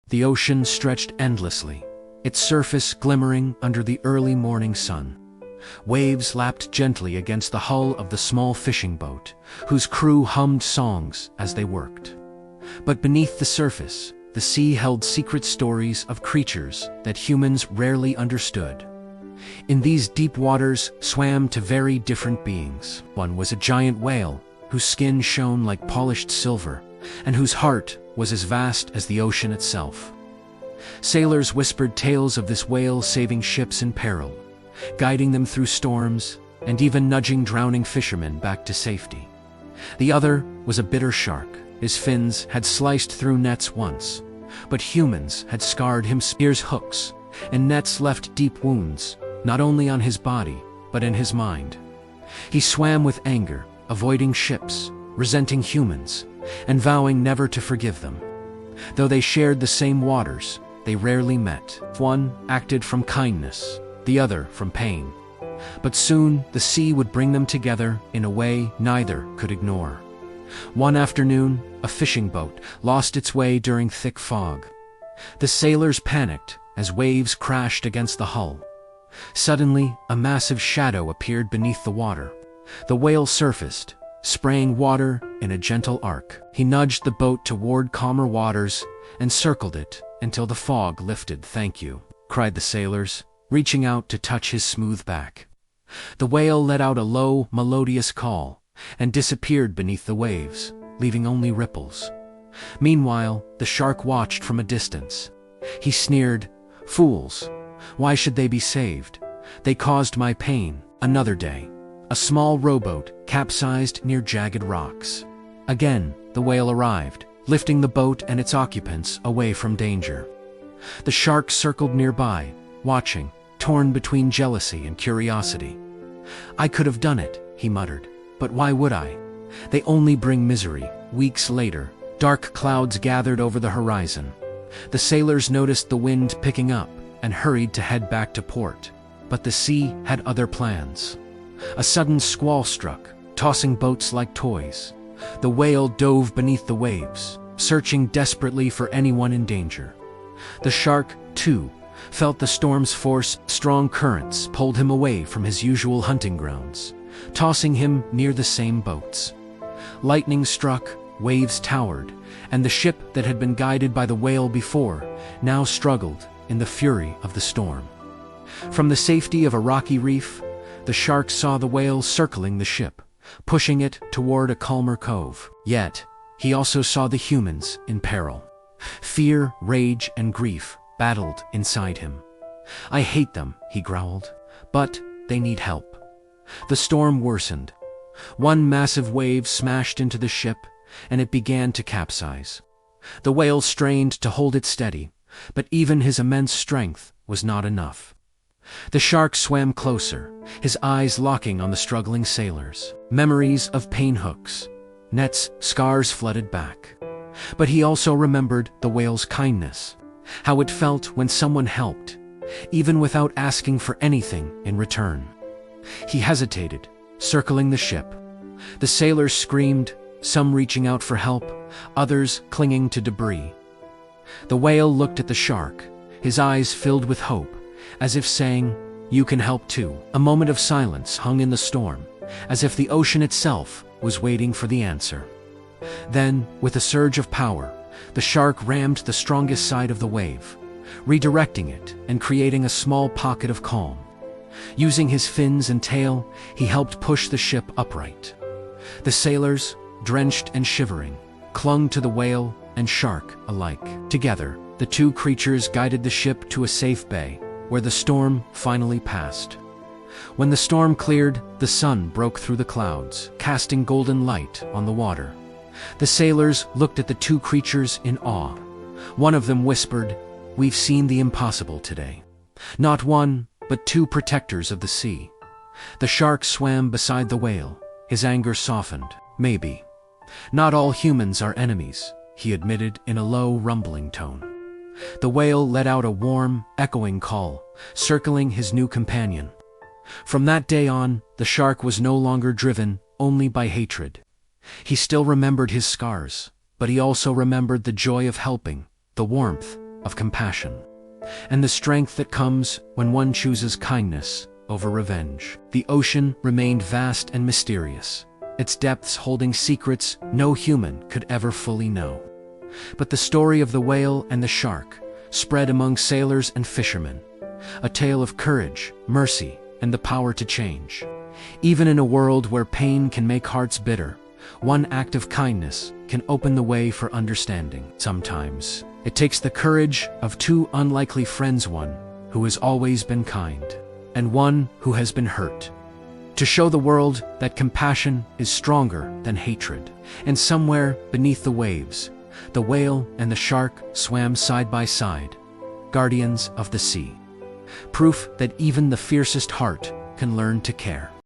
The ocean stretched endlessly, its surface glimmering under the early morning sun. Waves lapped gently against the hull of the small fishing boat, whose crew hummed songs as they worked. But beneath the surface, the sea held secret stories of creatures that humans rarely understood. In these deep waters swam two very different beings. One was a giant whale, whose skin shone like polished silver, and whose heart was as vast as the ocean itself. Sailors whispered tales of this whale saving ships in peril, guiding them through storms, and even nudging drowning fishermen back to safety. The other was a bitter shark. His fins had sliced through nets once, but humans had scarred him. Spears, hooks, and nets left deep wounds, not only on his body, but in his mind. He swam with anger, avoiding ships, resenting humans, and vowing never to forgive them. Though they shared the same waters, they rarely met. One acted from kindness, the other from pain. But soon the sea would bring them together in a way neither could ignore. One afternoon, a fishing boat lost its way during thick fog. The sailors panicked as waves crashed against the hull. Suddenly, a massive shadow appeared beneath the water. The whale surfaced, spraying water in a gentle arc. He nudged the boat toward calmer waters and circled it until the fog lifted. "Thank you," cried the sailors, reaching out to touch his smooth back. The whale let out a low, melodious call and disappeared beneath the waves, leaving only ripples. Meanwhile, the shark watched from a distance. He sneered, "Fools! Why should they be saved? They caused my pain." Another day, a small rowboat capsized near jagged rocks. Again, the whale arrived, lifting the boat and its occupants away from danger. The shark circled nearby, watching, torn between jealousy and curiosity. "I could have done it," he muttered, "but why would I? They only bring misery." Weeks later, dark clouds gathered over the horizon. The sailors noticed the wind picking up and hurried to head back to port. But the sea had other plans. A sudden squall struck, tossing boats like toys. The whale dove beneath the waves, searching desperately for anyone in danger. The shark, too, felt the storm's force. Strong currents pulled him away from his usual hunting grounds, tossing him near the same boats. Lightning struck, waves towered, and the ship that had been guided by the whale before now struggled in the fury of the storm. From the safety of a rocky reef, the shark saw the whale circling the ship, pushing it toward a calmer cove. Yet, he also saw the humans in peril. Fear, rage, and grief battled inside him. "I hate them," he growled, "but they need help." The storm worsened. One massive wave smashed into the ship, and it began to capsize. The whale strained to hold it steady, but even his immense strength was not enough. The shark swam closer, his eyes locking on the struggling sailors. Memories of pain hooks, nets, scars flooded back. But he also remembered the whale's kindness, how it felt when someone helped, even without asking for anything in return. He hesitated, circling the ship. The sailors screamed, some reaching out for help, others clinging to debris. The whale looked at the shark, his eyes filled with hope, as if saying, "You can help too." A moment of silence hung in the storm, as if the ocean itself was waiting for the answer. Then, with a surge of power, the shark rammed the strongest side of the wave, redirecting it and creating a small pocket of calm. Using his fins and tail, he helped push the ship upright. The sailors, drenched and shivering, clung to the whale and shark alike. Together, the two creatures guided the ship to a safe bay, where the storm finally passed. When the storm cleared, the sun broke through the clouds, casting golden light on the water. The sailors looked at the two creatures in awe. One of them whispered, "We've seen the impossible today." Not one, but two protectors of the sea. The shark swam beside the whale, his anger softened. "Maybe. Not all humans are enemies," he admitted in a low, rumbling tone. The whale let out a warm, echoing call, circling his new companion. From that day on, the shark was no longer driven only by hatred. He still remembered his scars, but he also remembered the joy of helping, the warmth, of compassion, and the strength that comes when one chooses kindness over revenge. The ocean remained vast and mysterious, its depths holding secrets no human could ever fully know. But the story of the whale and the shark spread among sailors and fishermen, a tale of courage, mercy, and the power to change. Even in a world where pain can make hearts bitter, one act of kindness can open the way for understanding. Sometimes, it takes the courage of two unlikely friends, one who has always been kind, and one who has been hurt, to show the world that compassion is stronger than hatred. And somewhere beneath the waves, the whale and the shark swam side by side, guardians of the sea. Proof that even the fiercest heart can learn to care.